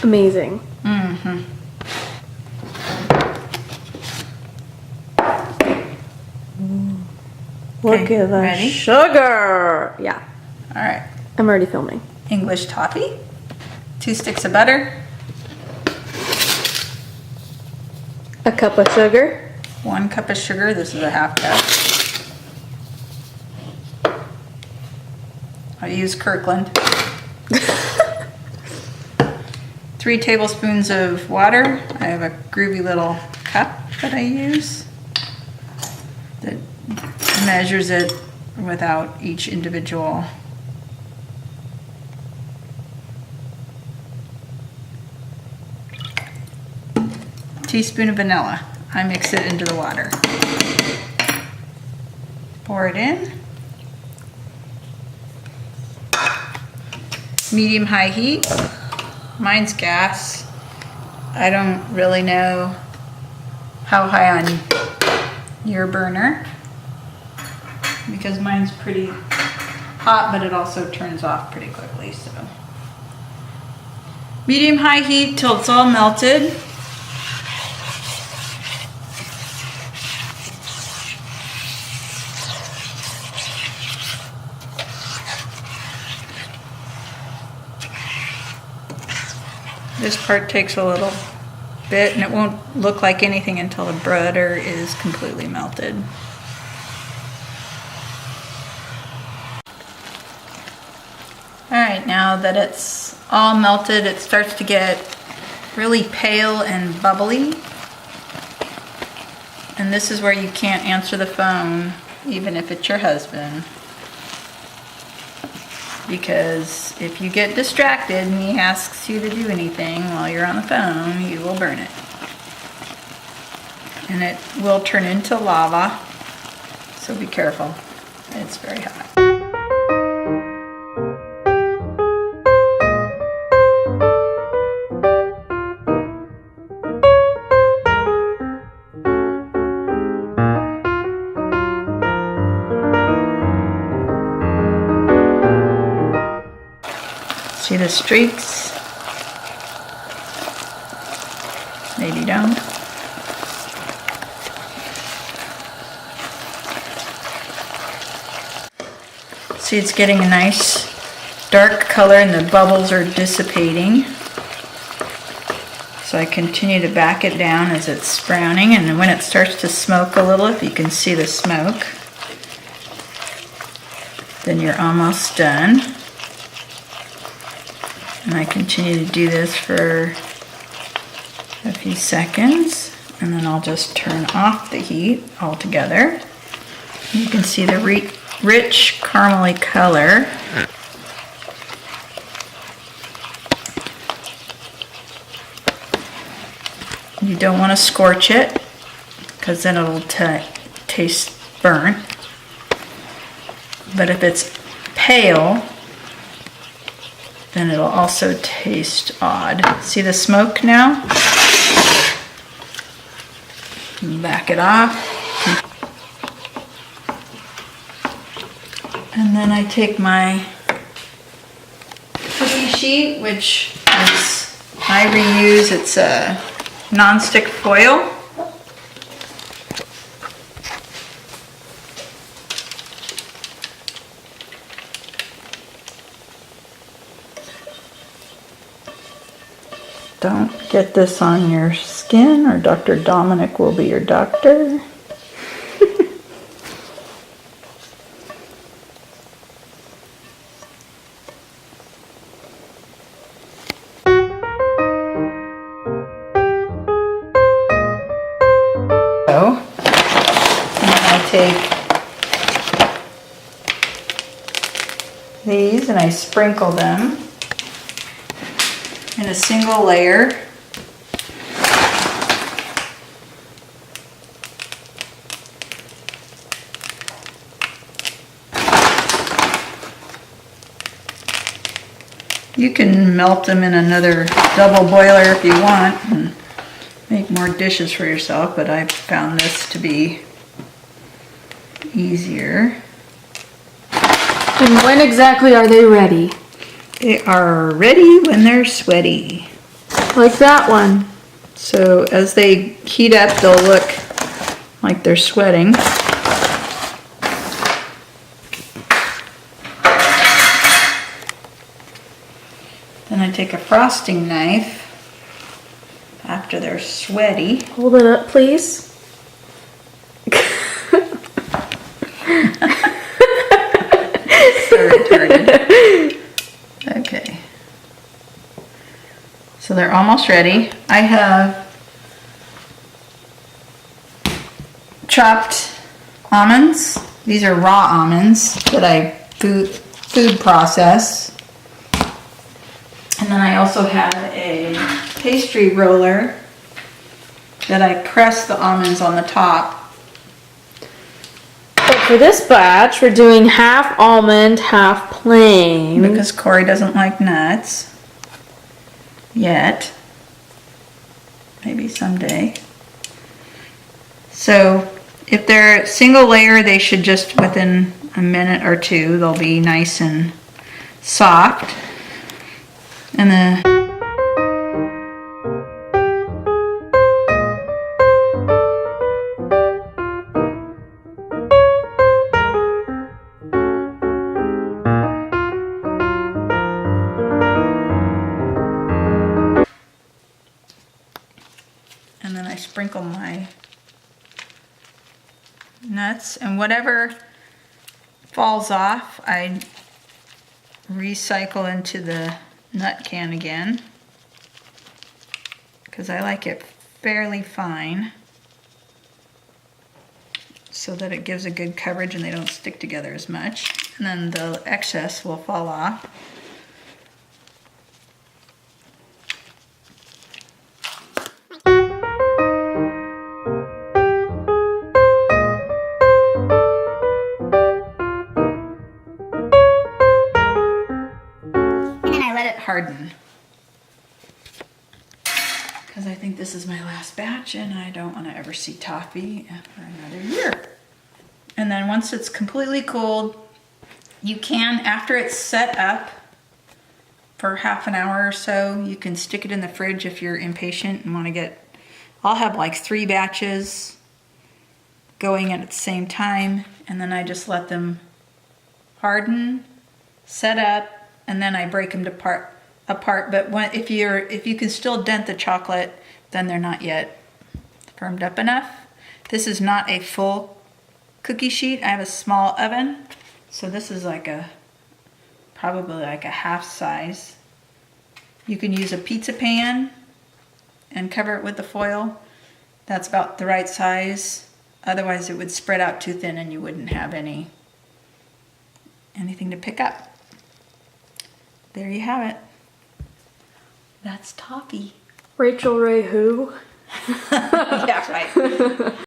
Amazing. Mm-hmm. Look at the ready? sugar. Yeah, All right. I'm already filming. English toffee. 2 sticks of butter. A cup of sugar. 1 cup of sugar. This is a 1/2 cup. I use Kirkland. 3 tablespoons of water. I have a groovy little cup that I use that measures it without each individual. Teaspoon of vanilla. I mix it into the water. Pour it in. Medium-high heat. Mine's gas. I don't really know how high on your burner because mine's pretty hot, but it also turns off pretty quickly. So medium-high heat till it's all melted. This part takes a little bit and it won't look like anything until the butter is completely melted. Alright, now that it's all melted, it starts to get really pale and bubbly. And this is where you can't answer the phone, even if it's your husband. Because if you get distracted and he asks you to do anything while you're on the phone, you will burn it. And it will turn into lava, so be careful. It's very hot. See the streaks? Maybe don't. See, it's getting a nice dark color and the bubbles are dissipating. So I continue to back it down as it's browning, and when it starts to smoke a little, if you can see the smoke, then you're almost done. And I continue to do this for a few seconds, and then I'll just turn off the heat altogether. You can see the rich caramely color. You don't want to scorch it because then it'll taste burnt. But if it's pale, then it'll also taste odd. See the smoke now? Back it off. And then I take my cookie sheet, which is, I reuse, it's a non-stick foil. Don't get this on your skin or Dr. Dominic will be your doctor. So, I take these and I sprinkle them in a single layer. You can melt them in another double boiler if you want and make more dishes for yourself, but I found this to be easier. And when exactly are they ready? They are ready when they're sweaty. Like that one. So as they heat up, they'll look like they're sweating. Then I take a frosting knife after they're sweaty. Hold it up, please. So retarded. Okay. So they're almost ready. I have chopped almonds. These are raw almonds that I food process. And then I also have a pastry roller that I press the almonds on the top. But for this batch, we're doing half almond, half plain. Because Corey doesn't like nuts. Yet. Maybe someday. So if they're single layer, they should just within a minute or two, they'll be nice and soft. And then I sprinkle my nuts, and whatever falls off, I recycle into the nut can again, because I like it fairly fine so that it gives a good coverage and they don't stick together as much. And then the excess will fall off. Harden, because I think this is my last batch and I don't want to ever see toffee for another year. And then once it's completely cooled, you can, after it's set up for half an hour or so, you can stick it in the fridge if you're impatient and want to get, I'll have like 3 batches going at the same time, and then I just let them harden, set up, and then I break them apart. But if you can still dent the chocolate, then they're not yet firmed up enough. This is not a full cookie sheet. I have a small oven, so this is like probably like a half size. You can use a pizza pan and cover it with the foil. That's about the right size. Otherwise, it would spread out too thin and you wouldn't have anything to pick up. There you have it. That's toffee. Rachel Ray who? Yeah, right.